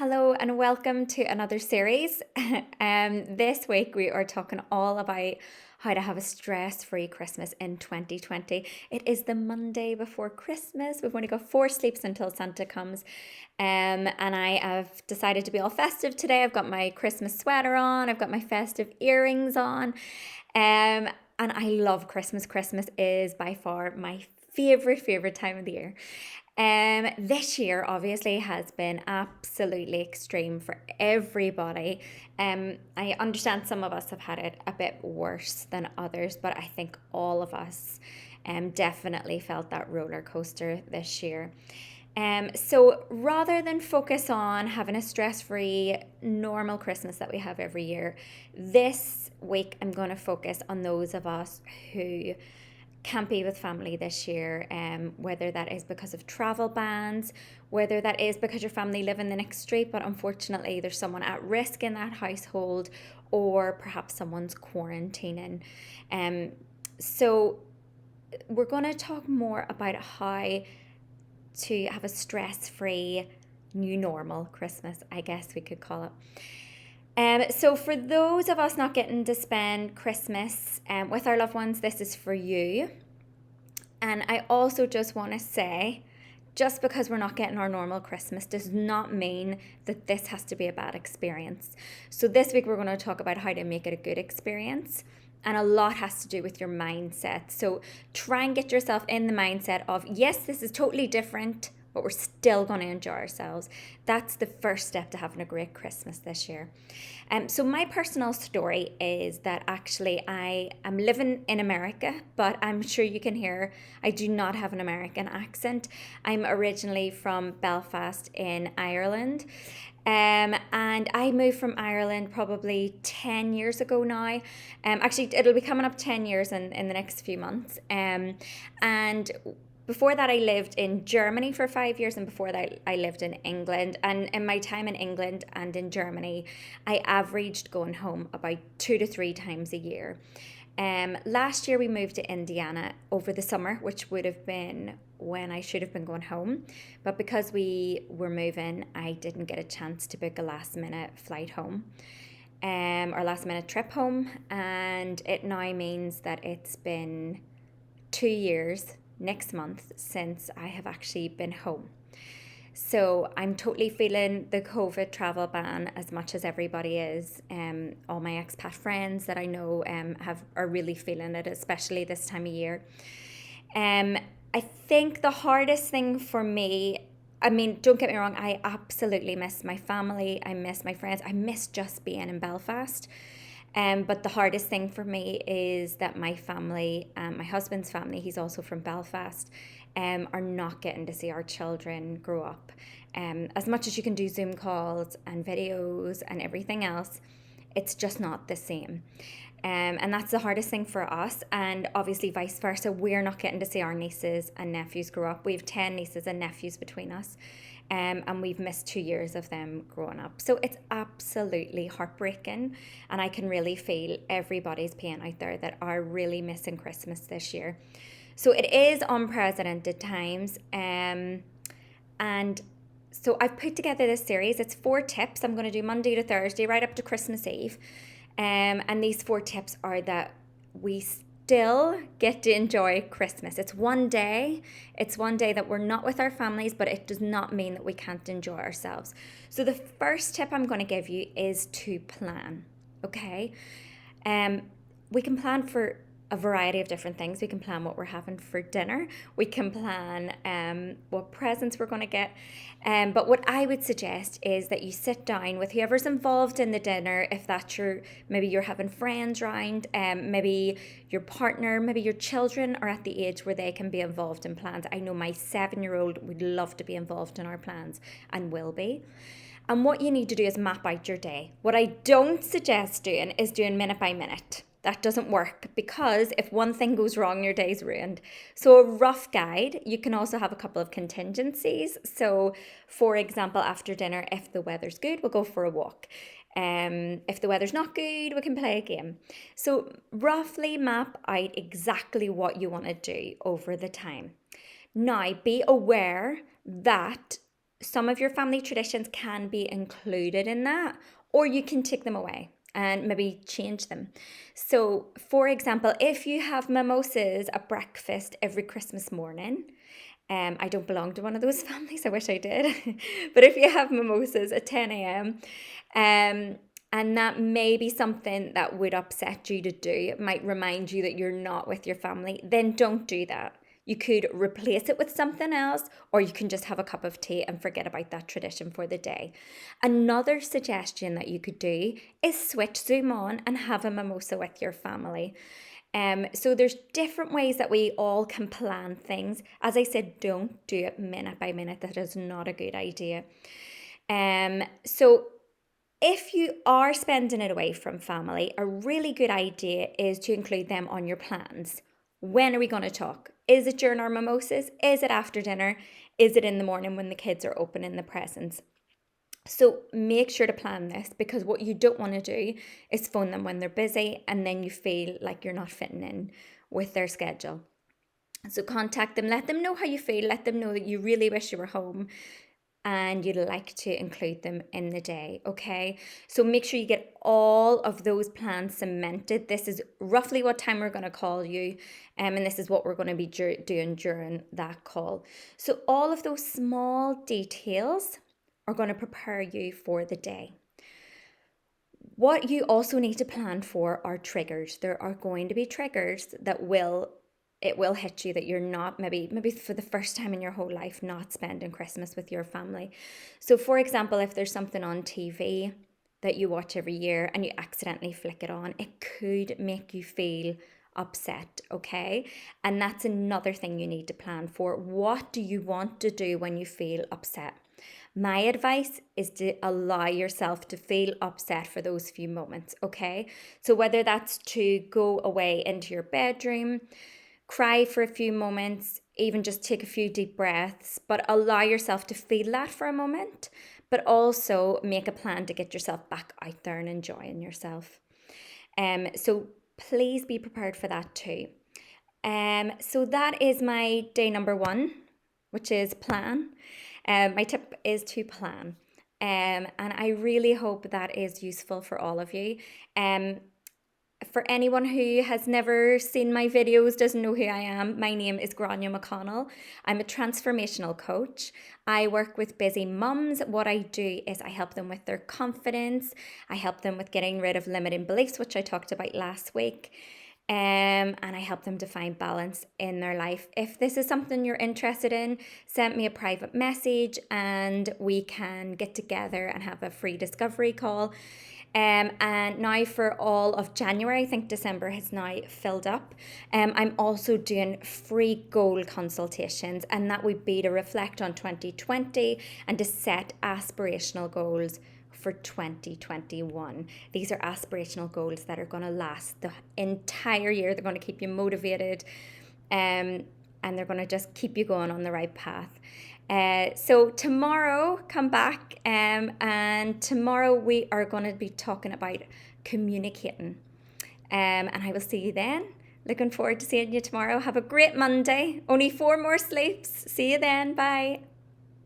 Hello and welcome to another series. This week we are talking all about how to have a stress-free Christmas in 2020. It is the Monday before Christmas. We've only got 4 sleeps until Santa comes. And I have decided to be all festive today. I've got my Christmas sweater on, I've got my festive earrings on. And I love Christmas. Christmas is by far my favorite time of the year. This year obviously has been absolutely extreme for everybody. I understand some of us have had it a bit worse than others, but I think all of us definitely felt that roller coaster this year. So rather than focus on having a stress-free, normal Christmas that we have every year, this week I'm going to focus on those of us who can't be with family this year, whether that is because of travel bans, whether that is because your family live in the next street, but unfortunately there's someone at risk in that household, or perhaps someone's quarantining. So we're going to talk more about how to have a stress-free new normal Christmas, I guess we could call it. So for those of us not getting to spend Christmas with our loved ones, this is for you. And I also just want to say, just because we're not getting our normal Christmas does not mean that this has to be a bad experience. So this week we're going to talk about how to make it a good experience. And a lot has to do with your mindset. So try and get yourself in the mindset of, yes, this is totally different, but we're still going to enjoy ourselves. That's the first step to having a great Christmas this year. So my personal story is that actually I am living in America, but I'm sure you can hear I do not have an American accent. I'm originally from Belfast in Ireland. And I moved from Ireland probably 10 years ago now. Actually, it'll be coming up 10 years in the next few months. And before that, I lived in Germany for 5 years, and before that, I lived in England. And in my time in England and in Germany, I averaged going home about 2 to 3 times a year. Last year, we moved to Indiana over the summer, which would have been when I should have been going home. But because we were moving, I didn't get a chance to book a last minute flight home, or last minute trip home. And it now means that it's been 2 years next month since I have actually been home. So I'm totally feeling the COVID travel ban as much as everybody is. All my expat friends that I know are really feeling it, especially this time of year. I think the hardest thing for me, I mean, don't get me wrong, I absolutely miss my family. I miss my friends. I miss just being in Belfast. But the hardest thing for me is that my family, my husband's family, he's also from Belfast, are not getting to see our children grow up. As much as you can do Zoom calls and videos and everything else, it's just not the same. And that's the hardest thing for us. And obviously vice versa, we're not getting to see our nieces and nephews grow up. We have 10 nieces and nephews between us. And we've missed 2 years of them growing up. So it's absolutely heartbreaking. And I can really feel everybody's pain out there that are really missing Christmas this year. So it is unprecedented times. And so I've put together this series. It's 4 tips. I'm going to do Monday to Thursday, right up to Christmas Eve. And these 4 tips are that we still get to enjoy Christmas. It's one day that we're not with our families, but it does not mean that we can't enjoy ourselves. So the first tip I'm going to give you is to plan, okay? We can plan for a variety of different things. We can plan what we're having for dinner. We can plan what presents we're going to get. But what I would suggest is that you sit down with whoever's involved in the dinner. If that's maybe you're having friends round, maybe your partner, maybe your children are at the age where they can be involved in plans. I know my 7-year-old would love to be involved in our plans and will be. And what you need to do is map out your day. What I don't suggest doing is doing minute by minute. That doesn't work, because if one thing goes wrong, your day's ruined. So a rough guide, you can also have a couple of contingencies. So for example, after dinner, if the weather's good, we'll go for a walk. If the weather's not good, we can play a game. So roughly map out exactly what you want to do over the time. Now, be aware that some of your family traditions can be included in that, or you can take them away and maybe change them. So, for example, if you have mimosas at breakfast every Christmas morning, I don't belong to one of those families. I wish I did. But if you have mimosas at 10 a.m., and that may be something that would upset you to do, it might remind you that you're not with your family, then don't do that. You could replace it with something else, or you can just have a cup of tea and forget about that tradition for the day. Another suggestion that you could do is switch Zoom on and have a mimosa with your family. So there's different ways that we all can plan things. As I said, don't do it minute by minute. That is not a good idea. So if you are spending it away from family, a really good idea is to include them on your plans. When are we going to talk? Is it during our mimosas? Is it after dinner? Is it in the morning when the kids are opening the presents? So make sure to plan this, because what you don't want to do is phone them when they're busy and then you feel like you're not fitting in with their schedule. So contact them, let them know how you feel, let them know that you really wish you were home and you'd like to include them in the day, okay? So make sure you get all of those plans cemented. This is roughly what time we're going to call you, and this is what we're going to be doing during that call. So all of those small details are going to prepare you for the day. What you also need to plan for are triggers. There are going to be triggers that will hit you, that you're not maybe for the first time in your whole life not spending Christmas with your family. So for example, if there's something on TV that you watch every year and you accidentally flick it on, it could make you feel upset, okay? And that's another thing you need to plan for. What do you want to do when you feel upset? My advice is to allow yourself to feel upset for those few moments, okay? So whether that's to go away into your bedroom, cry for a few moments, even just take a few deep breaths, but allow yourself to feel that for a moment, but also make a plan to get yourself back out there and enjoying yourself. So please be prepared for that too. So that is my day number 1, which is plan. My tip is to plan. And I really hope that is useful for all of you. For anyone who has never seen my videos, doesn't know who I am, my name is Grania McConnell. I'm a transformational coach. I work with busy mums. What I do is I help them with their confidence. I help them with getting rid of limiting beliefs, which I talked about last week. And I help them to find balance in their life. If this is something you're interested in, send me a private message and we can get together and have a free discovery call. And now for all of January, I think December has now filled up. I'm also doing free goal consultations, and that would be to reflect on 2020 and to set aspirational goals for 2021. These are aspirational goals that are going to last the entire year. They're going to keep you motivated, and they're going to just keep you going on the right path. So tomorrow, come back, and tomorrow we are going to be talking about communicating. And I will see you then. Looking forward to seeing you tomorrow. Have a great Monday. Only 4 more sleeps. See you then. Bye.